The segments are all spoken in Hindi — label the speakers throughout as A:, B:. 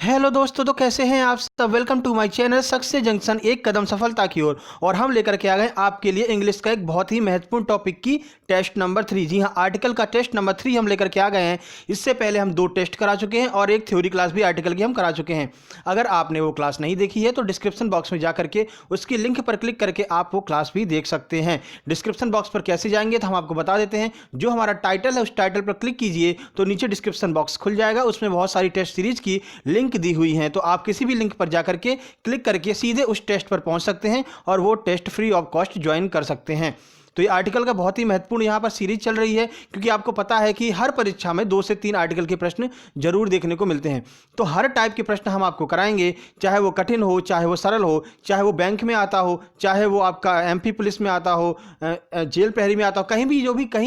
A: हेलो दोस्तों, तो कैसे हैं आप सब। Welcome to my channel Success Junction, एक कदम सफलता की ओर। और हम लेकर के आ गए आपके लिए इंग्लिश का एक बहुत ही महत्वपूर्ण टॉपिक की टेस्ट नंबर 3। जी हाँ, आर्टिकल का टेस्ट नंबर 3 हम लेकर के आ गए हैं। इससे पहले हम 2 टेस्ट करा चुके हैं और एक थ्योरी क्लास भी आर्टिकल की हम करा चुके हैं। अगर आपने वो क्लास नहीं देखी है तो डिस्क्रिप्शन बॉक्स में जा करके उसकी लिंक पर क्लिक करके आप वो क्लास भी देख सकते हैं। डिस्क्रिप्शन बॉक्स पर कैसे जाएंगे तो हम आपको बता देते हैं। जो हमारा टाइटल है उस टाइटल पर क्लिक कीजिए तो नीचे डिस्क्रिप्शन बॉक्स खुल जाएगा। उसमें बहुत सारी टेस्ट सीरीज की लिंक दी हुई हैं, तो आप किसी भी लिंक पर जाकर के क्लिक करके सीधे उस टेस्ट पर पहुंच सकते हैं और वो test free of cost join कर सकते हैं। तो ये आर्टिकल का बहुत ही महत्वपूर्ण यहाँ पर सीरीज चल रही है, क्योंकि आपको पता है कि हर परीक्षा में 2 से 3 आर्टिकल के प्रश्न जरूर देखने को मिलते हैं। तो हर टाइप के प्रश्न हम आपको कराएंगे, चाहे वो कठिन हो, चाहे वो सरल हो, चाहे वो बैंक में आता हो, चाहे वो आपका एमपी पुलिस में आता हो, जेल प्रहरी में आता हो, कहीं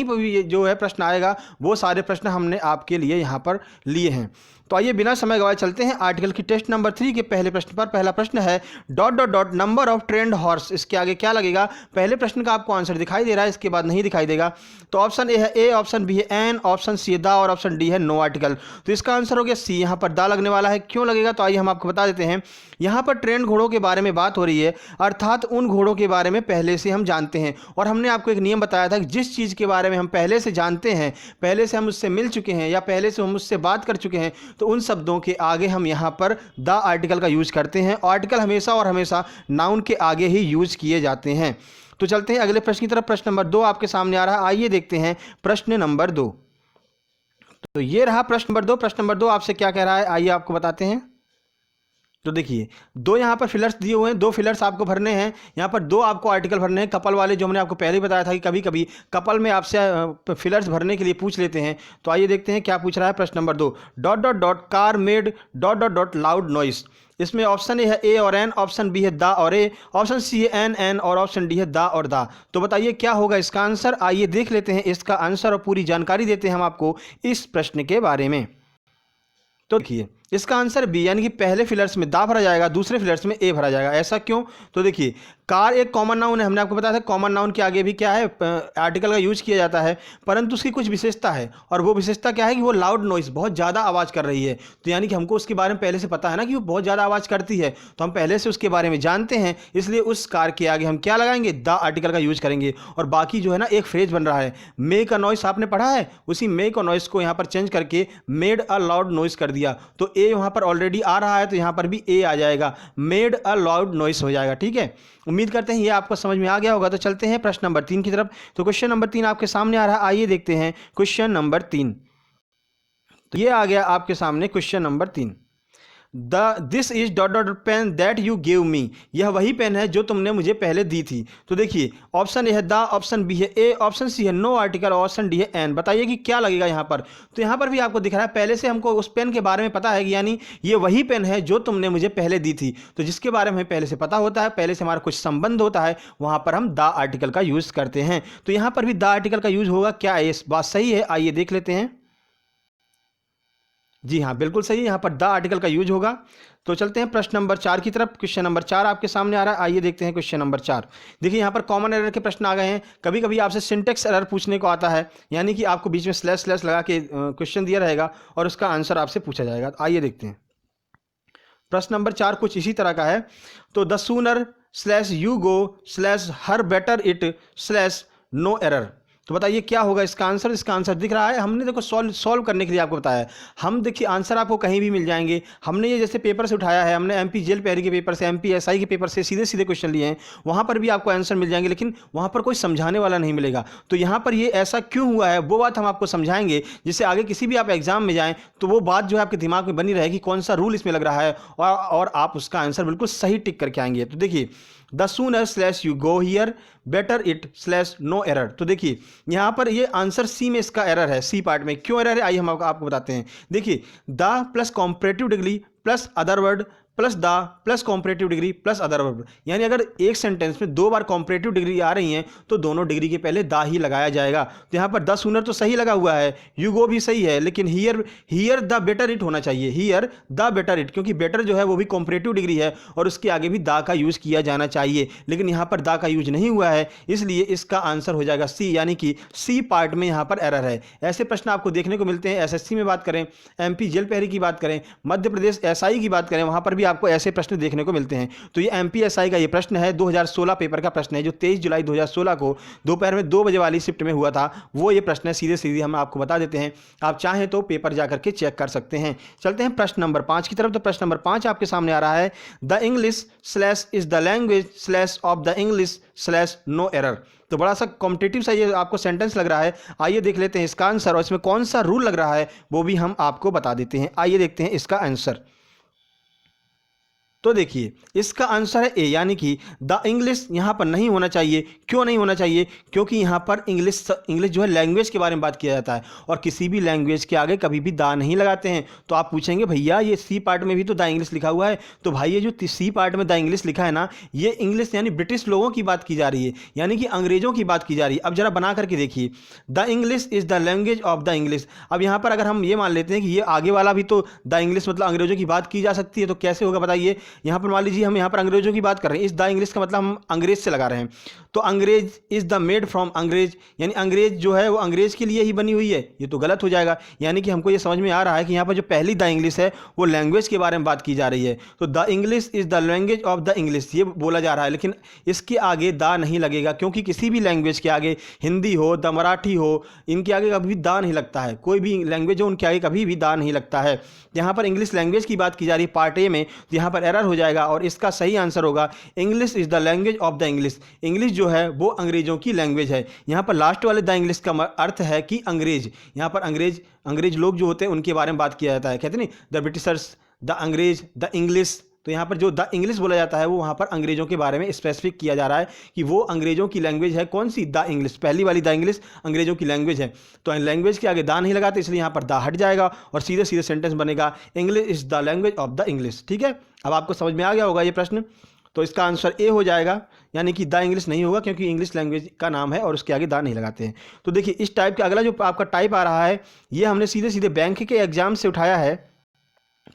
A: पर भी जो है प्रश्न आएगा, वो सारे प्रश्न हमने आपके लिए यहाँ पर लिए हैं। तो आइए बिना समय गवाए चलते हैं आर्टिकल की टेस्ट नंबर 3 के पहले प्रश्न पर। पहला प्रश्न है dot dot dot number of trend horse. इसके आगे क्या लगेगा? पहले प्रश्न का आपको आंसर दिखाई दे रहा है, इसके बाद नहीं दिखाई देगा। तो ऑप्शन ए है ए, ऑप्शन बी है एन, ऑप्शन सी है दा और ऑप्शन डी है नो आर्टिकल। तो इसका आंसर हो गया सी। यहाँ पर दा लगने वाला है। क्यों लगेगा? तो आइए हम आपको बता देते हैं। यहाँ पर ट्रेंड घोड़ों के बारे में बात हो रही है, अर्थात उन घोड़ों के बारे में पहले से हम जानते हैं। और हमने आपको एक नियम बताया था कि जिस चीज़ के बारे में हम पहले से जानते हैं, पहले से हम उससे मिल चुके हैं या पहले से हम उससे बात कर चुके हैं, तो उन शब्दों के आगे हम यहाँ पर द आर्टिकल का यूज करते हैं। आर्टिकल हमेशा और हमेशा नाउन के आगे ही यूज किए जाते हैं। तो चलते हैं अगले प्रश्न की तरफ। प्रश्न नंबर 2 आपके सामने आ रहा है। आइए देखते हैं प्रश्न नंबर 2। तो ये रहा प्रश्न नंबर 2। प्रश्न नंबर 2 आपसे क्या कह रहा है, आइए आपको बताते हैं। तो देखिए, 2 यहाँ पर फिलर्स दिए हुए हैं, 2 फिलर्स आपको भरने हैं। यहाँ पर 2 आपको आर्टिकल भरने हैं, कपल वाले, जो हमने आपको पहले ही बताया था कि कभी कभी कपल में आपसे फिलर्स भरने के लिए पूछ लेते हैं। तो आइए देखते हैं क्या पूछ रहा है। प्रश्न number 2, dot dot dot car made dot dot dot loud noise. इसमें ऑप्शन ए है ए और एन, ऑप्शन बी है दा और ए, ऑप्शन सी है एन एन और ऑप्शन डी है दा और दा। तो बताइए क्या होगा इसका आंसर। आइए देख लेते हैं इसका आंसर और पूरी जानकारी देते हैं हम आपको इस प्रश्न के बारे में। तो देखिए, इसका आंसर बी, यानी कि पहले फिलर्स में दा भरा जाएगा, दूसरे फिलर्स में ए भरा जाएगा। ऐसा क्यों? तो देखिए, कार एक कॉमन नाउन है, हमने आपको बताया था कॉमन नाउन के आगे भी क्या है, आर्टिकल का यूज किया जाता है, परंतु उसकी कुछ विशेषता है। और वो विशेषता क्या है कि वो लाउड नॉइस, बहुत ज़्यादा आवाज़ कर रही है। तो यानी कि हमको उसके बारे में पहले से पता है ना कि वो बहुत ज़्यादा आवाज़ करती है, तो हम पहले से उसके बारे में जानते हैं, इसलिए उस कार के आगे हम क्या लगाएंगे, द आर्टिकल का यूज करेंगे। और बाकी जो है ना, एक फ्रेज बन रहा है मेक अ नॉइस, आपने पढ़ा है, उसी मेक अ नॉइस को यहाँ पर चेंज करके मेड अ लाउड नॉइस कर दिया। तो ए वहाँ पर ऑलरेडी आ रहा है, तो यहाँ पर भी ए आ जाएगा, मेड अ लाउड नॉइस हो जाएगा। ठीक है, उम्मीद करते हैं ये आपको समझ में आ गया होगा। तो चलते हैं प्रश्न नंबर 3 की तरफ। तो क्वेश्चन नंबर 3 आपके सामने आ रहा है। आइए देखते हैं क्वेश्चन नंबर 3। तो ये आ गया आपके सामने question number 3। This is dot dot pen that you give me. यह वही पेन है जो तुमने मुझे पहले दी थी। तो देखिए, ऑप्शन ए है द, ऑप्शन बी है ए, ऑप्शन सी है नो आर्टिकल, ऑप्शन डी है एन। बताइए कि क्या लगेगा यहाँ पर। तो यहाँ पर भी आपको दिख रहा है पहले से हमको उस पेन के बारे में पता है कि यानी ये वही पेन है जो तुमने मुझे पहले दी थी। तो जिसके बारे में पहले से पता होता है, पहले से हमारा कुछ संबंध होता है, वहाँ पर हम द आर्टिकल का यूज़ करते हैं। तो यहाँ पर भी द आर्टिकल का यूज़ होगा। क्या ये बात सही है? आइए देख लेते हैं। जी हाँ, बिल्कुल सही है, यहाँ पर द आर्टिकल का यूज होगा। तो चलते हैं प्रश्न नंबर 4 की तरफ। क्वेश्चन नंबर 4 आपके सामने आ रहा है। आइए देखते हैं क्वेश्चन नंबर 4। देखिए, यहाँ पर कॉमन एरर के प्रश्न आ गए हैं। कभी कभी आपसे सिंटेक्स एरर पूछने को आता है, यानी कि आपको बीच में स्लैश स्लैश लगा के क्वेश्चन दिया रहेगा और उसका आंसर आपसे पूछा जाएगा। तो आइए देखते हैं। प्रश्न नंबर 4 कुछ इसी तरह का है। तो the sooner slash you go slash her better it slash no error. तो बताइए क्या होगा इसका आंसर। इसका आंसर दिख रहा है, हमने देखो सॉल्व करने के लिए आपको बताया है। हम देखिए आंसर आपको कहीं भी मिल जाएंगे। हमने ये जैसे पेपर से उठाया है, हमने एमपी जेल पहरी के पेपर से, एमपी एसआई के पेपर से सीधे सीधे क्वेश्चन लिए हैं, वहाँ पर भी आपको आंसर मिल जाएंगे, लेकिन वहाँ पर कोई समझाने वाला नहीं मिलेगा। तो यहाँ पर ये ऐसा क्यों हुआ है वो बात हम आपको समझाएंगे, जिससे आगे किसी भी आप एग्जाम में जाएँ तो वो बात जो है आपके दिमाग में बनी रहेगी, कौन सा रूल इसमें लग रहा है, और आप उसका आंसर बिल्कुल सही टिक करके आएंगे। तो देखिए, the sooner slash you go here better it slash no error. तो देखिए, यहाँ पर ये आंसर सी में इसका एरर है, सी पार्ट में। क्यों एरर है आइए हम आपको बताते हैं। देखिए, the plus comparative degree plus other word plus the plus comparative degree plus other verb, यानी अगर एक सेंटेंस में 2 बार कॉम्परेटिव डिग्री आ रही हैं तो दोनों डिग्री के पहले दा ही लगाया जाएगा। तो यहाँ पर द सूनर तो सही लगा हुआ है, यू गो भी सही है, लेकिन हियर द बेटर इट होना चाहिए, हियर द बेटर इट, क्योंकि बेटर जो है वो भी कॉम्परेटिव डिग्री है और उसके आगे भी दा का यूज किया जाना चाहिए, लेकिन यहाँ पर दा का यूज नहीं हुआ है, इसलिए इसका आंसर हो जाएगा सी, यानी कि सी पार्ट में यहाँ पर एरर है। ऐसे प्रश्न आपको देखने को मिलते हैं एसएससी में बात करें, एमपी जेल पहरी की बात करें, मध्य प्रदेश एसआई की बात करें वहाँ पर भी आपको ऐसे प्रश्न देखने को मिलते हैं। तो ये एमपीएसआई का ये प्रश्न है, 2016 पेपर का प्रश्न है, जो 23 जुलाई 2016 को दोपहर में 2 बजे वाली शिफ्ट में हुआ था, वो ये प्रश्न है। सीधे सीधे हम आपको बता देते हैं, आप चाहें तो पेपर जा करके चेक कर सकते हैं। चलते हैं प्रश्न नंबर 5 की तरफ। तो प्रश्न नंबर 5 आपके सामने आ रहा है, the English slash is the language slash of the English slash no error. तो बड़ा सा कॉम्पिटिटिव सा ये आपको सेंटेंस लग रहा है। आइए देख लेते हैं इसका आंसर, और इसमें कौन सा रूल लग रहा है वो भी हम आपको बता देते हैं। आइए देखते हैं इसका आंसर। तो देखिए इसका आंसर है ए, यानी कि द इंग्लिश यहाँ पर नहीं होना चाहिए। क्यों नहीं होना चाहिए? क्योंकि यहाँ पर इंग्लिश जो है लैंग्वेज के बारे में बात किया जाता है, और किसी भी लैंग्वेज के आगे कभी भी दा नहीं लगाते हैं। तो आप पूछेंगे भैया ये सी पार्ट में भी तो द इंग्लिश लिखा हुआ है। तो भाई ये जो सी पार्ट में द इंग्लिश लिखा है ना, ये इंग्लिश यानी ब्रिटिश लोगों की बात की जा रही है, यानी कि अंग्रेजों की बात की जा रही है। अब जरा बना करके देखिए, the English is the language of the English. अब यहाँ पर अगर हम ये मान लेते हैं कि ये आगे वाला भी तो द इंग्लिश मतलब अंग्रेजों की बात की जा सकती है, तो कैसे होगा बताइए? यहाँ पर मान लीजिए हम यहाँ पर अंग्रेजों की बात कर रहे हैं, इस द इंग्लिश का मतलब हम अंग्रेज से लगा रहे हैं। तो अंग्रेज इज द मेड फ्रॉम अंग्रेज, यानी अंग्रेज जो है वो अंग्रेज के लिए ही बनी हुई है, ये तो गलत हो जाएगा। यानी कि हमको ये समझ में आ रहा है कि यहाँ पर जो पहली द इंग्लिश है वो लैंग्वेज के बारे में बात की जा रही है। तो the English is the language of the English ये बोला जा रहा है, लेकिन इसके आगे दा नहीं लगेगा, क्योंकि किसी भी लैंग्वेज के आगे, हिंदी हो, द मराठी हो, इनके आगे कभी भी दा नहीं लगता है। कोई भी लैंग्वेज हो उनके आगे कभी भी दा नहीं लगता है। यहाँ पर इंग्लिश लैंग्वेज की बात की जा रही है पार्ट ए में, तो यहाँ पर एरर हो जाएगा, और इसका सही आंसर होगा English is the language of the English. English जो है वो अंग्रेजों की लैंग्वेज है। यहाँ पर लास्ट वाले द इंग्लिश का अर्थ है कि अंग्रेज। यहाँ पर अंग्रेज लोग जो होते हैं उनके बारे में बात किया जाता है, कहते नहीं द ब्रिटिशर्स, द अंग्रेज, द इंग्लिश। तो यहाँ पर जो द इंग्लिश बोला जाता है वो वहाँ पर अंग्रेजों के बारे में स्पेसिफिक किया जा रहा है कि वो अंग्रेजों की लैंग्वेज है। कौन सी? The English. पहली वाली द इंग्लिश अंग्रेजों की लैंग्वेज है। तो लैंग्वेज के आगे दा नहीं लगाते, इसलिए यहाँ पर दा हट जाएगा और सीधे सीधे सेंटेंस बनेगा English is the language of the English. ठीक है, अब आपको समझ में आ गया होगा ये प्रश्न। तो इसका आंसर ए हो जाएगा, यानी कि द इंग्लिश नहीं होगा, क्योंकि इंग्लिश लैंग्वेज का नाम है और उसके आगे दा नहीं लगाते हैं। तो देखिए इस टाइप का अगला जो आपका टाइप आ रहा है, ये हमने सीधे सीधे बैंक के एग्जाम से उठाया है।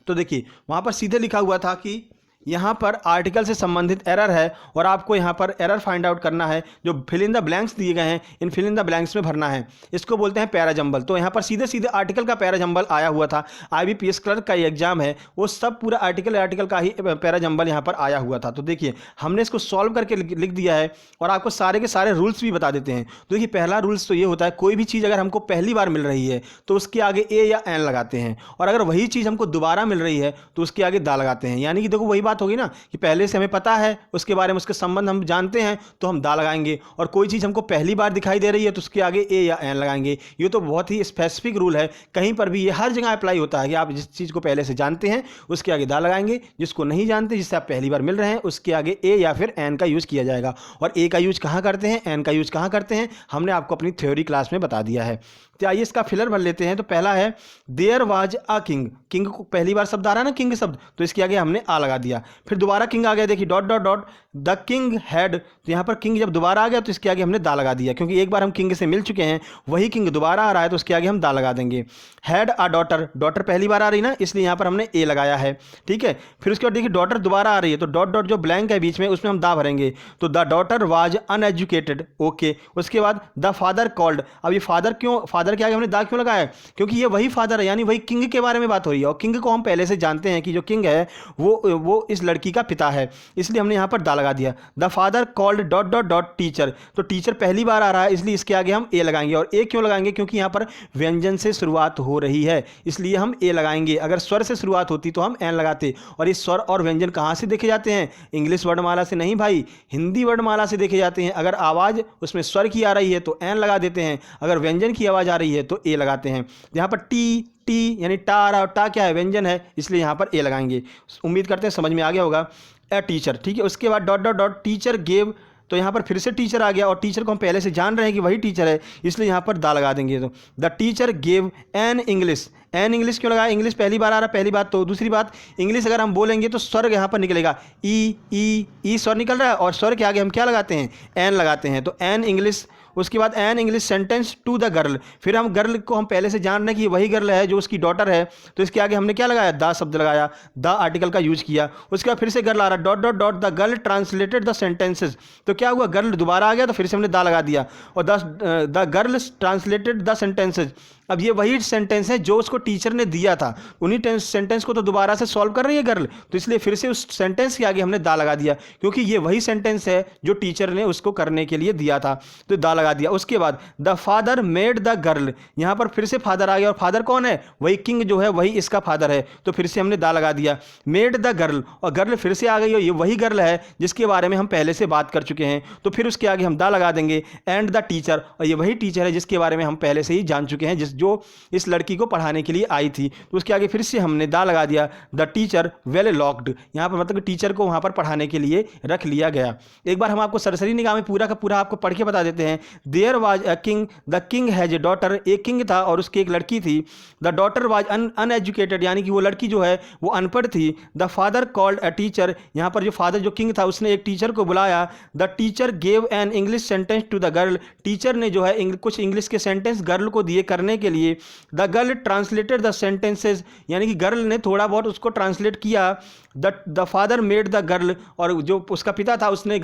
A: तो देखिए वहाँ पर सीधे लिखा हुआ था कि यहाँ पर आर्टिकल से संबंधित एरर है, और आपको यहाँ पर एरर फाइंड आउट करना है। जो फिल इन द ब्लैंक्स दिए गए हैं, इन फिल इन द ब्लैंक्स में भरना है। इसको बोलते हैं पैराजंबल। तो यहाँ पर सीधे सीधे आर्टिकल का पैराजंबल आया हुआ था। IBPS क्लर्क का ये एग्जाम है, वो सब पूरा आर्टिकल का ही पैराजंबल यहाँ पर आया हुआ था। तो देखिए हमने इसको सॉल्व करके लिख दिया है, और आपको सारे के सारे रूल्स भी बता देते हैं। तो देखिए पहला रूल्स तो ये होता है, कोई भी चीज़ अगर हमको पहली बार मिल रही है तो उसके आगे ए या एन लगाते हैं, और अगर वही चीज़ हमको दोबारा मिल रही है तो उसके आगे दा लगाते हैं। यानी कि देखो वही बात होगी ना कि पहले से हमें पता है उसके बारे में, उसके संबंध हम जानते हैं, तो हम दा लगाएंगे। और कोई चीज़ हमको पहली बार दिखाई दे रही है तो उसके आगे ए या एन लगाएंगे। ये तो बहुत ही स्पेसिफिक रूल है, कहीं पर भी ये हर जगह अप्लाई होता है कि आप जिस चीज़ को पहले से जानते हैं उसके आगे दा लगाएंगे, जिसको नहीं जानते, जिससे आप पहली बार मिल रहे हैं, उसके आगे ए या फिर एन का यूज़ किया जाएगा। और ए का यूज़ कहाँ करते हैं, एन का यूज़ कहाँ करते हैं, हमने आपको अपनी थ्योरी क्लास में बता दिया है। तो आइए इसका फिलर भर लेते हैं। तो पहला है there was a king. King को पहली बार शब्द आ रहा है ना, किंग शब्द, तो इसके आगे हमने आ लगा दिया। फिर दोबारा किंग आ गया, देखिए dot dot dot the king had. तो यहाँ पर किंग जब दोबारा आ गया तो इसके आगे हमने दा लगा दिया, क्योंकि एक बार हम किंग से मिल चुके हैं, वही किंग दोबारा आ रहा है तो उसके आगे हम दा लगा देंगे। हैड अ डॉटर, डॉटर पहली बार आ रही ना, इसलिए यहाँ पर हमने ए लगाया है। ठीक है, फिर उसके बाद देखिए डॉटर दोबारा आ रही है, तो डॉट डॉट जो ब्लैंक है बीच में उसमें हम दा भरेंगे। तो the daughter was uneducated. Okay, उसके बाद द फादर कॉल्ड। अब ये फादर क्यों, फादर के आगे हमने दा क्यों लगाया है? क्योंकि ये वही फादर है, यानी वही किंग के बारे में बात हो रही है, और किंग को हम पहले से जानते हैं कि जो किंग है वो इस लड़की का पिता है, इसलिए हमने यहाँ पर दा लगा दिया। The father called dot dot dot teacher. तो टीचर पहली बार आ रहा है, इसलिए इसके आगे हम ए लगाएंगे। और ए क्यों लगाएंगे? क्योंकि यहाँ पर व्यंजन से शुरुआत हो रही है, इसलिए हम ए लगाएंगे। अगर स्वर से शुरुआत होती तो हम एन लगाते। और ये स्वर और व्यंजन कहाँ से देखे जाते हैं? इंग्लिश वर्णमाला से नहीं भाई, हिंदी वर्णमाला से देखे जाते हैं। अगर आवाज़ उसमें स्वर की आ रही है तो एन लगा देते हैं, अगर व्यंजन की आवाज़ आ रही है तो ए लगाते हैं। यहाँ पर टी यानी टा आ रहा है, और टा क्या है? व्यंजन है, इसलिए यहाँ पर ए लगाएंगे। उम्मीद करते हैं समझ में आ गया होगा। ए टीचर, ठीक है। उसके बाद dot dot dot teacher gave. तो यहाँ पर फिर से टीचर आ गया, और टीचर को हम पहले से जान रहे हैं कि वही टीचर है, इसलिए यहाँ पर दा लगा देंगे। तो the teacher gave an English. An English क्यों लगाया? इंग्लिश पहली बार आ रहा है, पहली बात। तो दूसरी बात, इंग्लिश अगर हम बोलेंगे तो स्वर यहाँ पर निकलेगा, ई स्वर निकल रहा है, और स्वर के आगे हम क्या लगाते हैं? एन लगाते हैं। तो एन इंग्लिश। उसके बाद an English sentence to the girl, फिर हम गर्ल को हम पहले से जान रहे हैं कि वही गर्ल है जो उसकी डॉटर है, तो इसके आगे हमने क्या लगाया, द शब्द लगाया, द आर्टिकल का यूज किया। उसके बाद फिर से गर्ल आ रहा, dot dot dot the girl translated the sentences, तो क्या हुआ, गर्ल दोबारा आ गया तो फिर से हमने द लगा दिया, और the girl translated the sentences. अब ये वही सेंटेंस है जो उसको टीचर ने दिया था, उन्हीं सेंटेंस को तो दोबारा से सॉल्व कर रही है गर्ल, तो इसलिए फिर से उस सेंटेंस के आगे हमने दा लगा दिया, क्योंकि ये वही सेंटेंस है जो टीचर ने उसको करने के लिए दिया था, तो दा लगा दिया। उसके बाद the father made the girl, यहां पर फिर से फादर आ गया, और फादर कौन है, वही किंग जो है वही इसका फादर है, तो फिर से हमने दा लगा दिया। मेड द गर्ल, और गर्ल फिर से आ गई, और ये वही गर्ल है जिसके बारे में हम पहले से बात कर चुके हैं, तो फिर उसके आगे हम दा लगा देंगे। एंड द टीचर, और ये वही टीचर है जिसके बारे में हम पहले से ही जान चुके हैं, जो इस लड़की को पढ़ाने के लिए आई थी, तो उसके आगे फिर से हमने दा लगा दिया। द टीचर वेल लॉक्ड, यहां पर मतलब टीचर को वहां पर पढ़ाने के लिए रख लिया गया। एक बार हम आपको सरसरी निगाह में पूरा का पूरा आपको पढ़ के बता देते हैं। There was a king, the king has a daughter, एक किंग था और उसकी एक लड़की थी। द डॉटर वाज अनएजुकेटेड, यानी कि वो लड़की जो है वो अनपढ़ थी। The father called a teacher, यहां पर जो फादर जो किंग था उसने एक टीचर को बुलाया। The teacher gave an English sentence to the girl, teacher ने जो है कुछ इंग्लिश के सेंटेंस गर्ल को दिए करने के लिए। The girl translated the sentences, यानी कि गर्ल ने थोड़ा बहुत उसको ट्रांसलेट किया। The father made the girl, और जो उसका पिता था उसने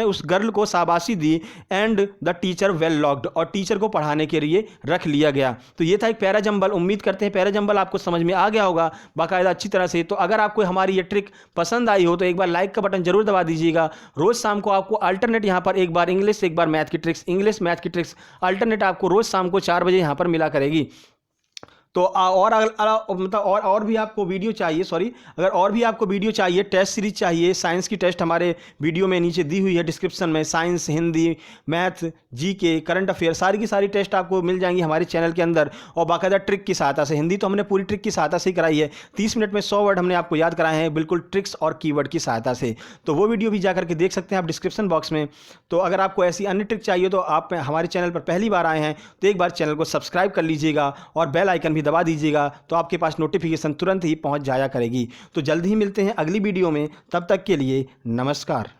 A: उस गर्ल को शाबाशी दी। And the teacher well locked, और टीचर को पढ़ाने के लिए रख लिया गया। तो ये था एक पैरा जंबल। उम्मीद करते हैं पैरा जंबल आपको समझ में आ गया होगा बाकायदा अच्छी तरह से। तो अगर आपको हमारी ये ट्रिक पसंद आई हो तो एक बार लाइक का बटन जरूर दबा दीजिएगा। रोज शाम को आपको अल्टरनेट यहाँ पर एक बार इंग्लिश एक बार मैथ की ट्रिक्स, इंग्लिश मैथ की ट्रिक्स अल्टरनेट आपको रोज शाम को 4 बजे यहाँ पर मिला करेगी। तो और मतलब और भी आपको वीडियो चाहिए, अगर और भी आपको वीडियो चाहिए, टेस्ट सीरीज चाहिए, साइंस की टेस्ट हमारे वीडियो में नीचे दी हुई है डिस्क्रिप्शन में, science, Hindi, math, GK, current affair सारी की सारी टेस्ट आपको मिल जाएंगी हमारे चैनल के अंदर, और बाकायदा ट्रिक की सहायता से। हिंदी तो हमने पूरी ट्रिक की सहायता से ही कराई है, 30 मिनट में 100 वर्ड हमने आपको याद कराए हैं बिल्कुल ट्रिक्स और कीवर्ड की सहायता से। तो वो वीडियो भी जाकर के देख सकते हैं आप डिस्क्रिप्शन बॉक्स में। तो अगर आपको ऐसी अन्य ट्रिक चाहिए तो आप हमारे चैनल पर पहली बार आए हैं तो एक बार चैनल को सब्सक्राइब कर लीजिएगा और बेल आइकन भी दबा दीजिएगा, तो आपके पास नोटिफिकेशन तुरंत ही पहुंच जाया करेगी। तो जल्द ही मिलते हैं अगली वीडियो में, तब तक के लिए नमस्कार।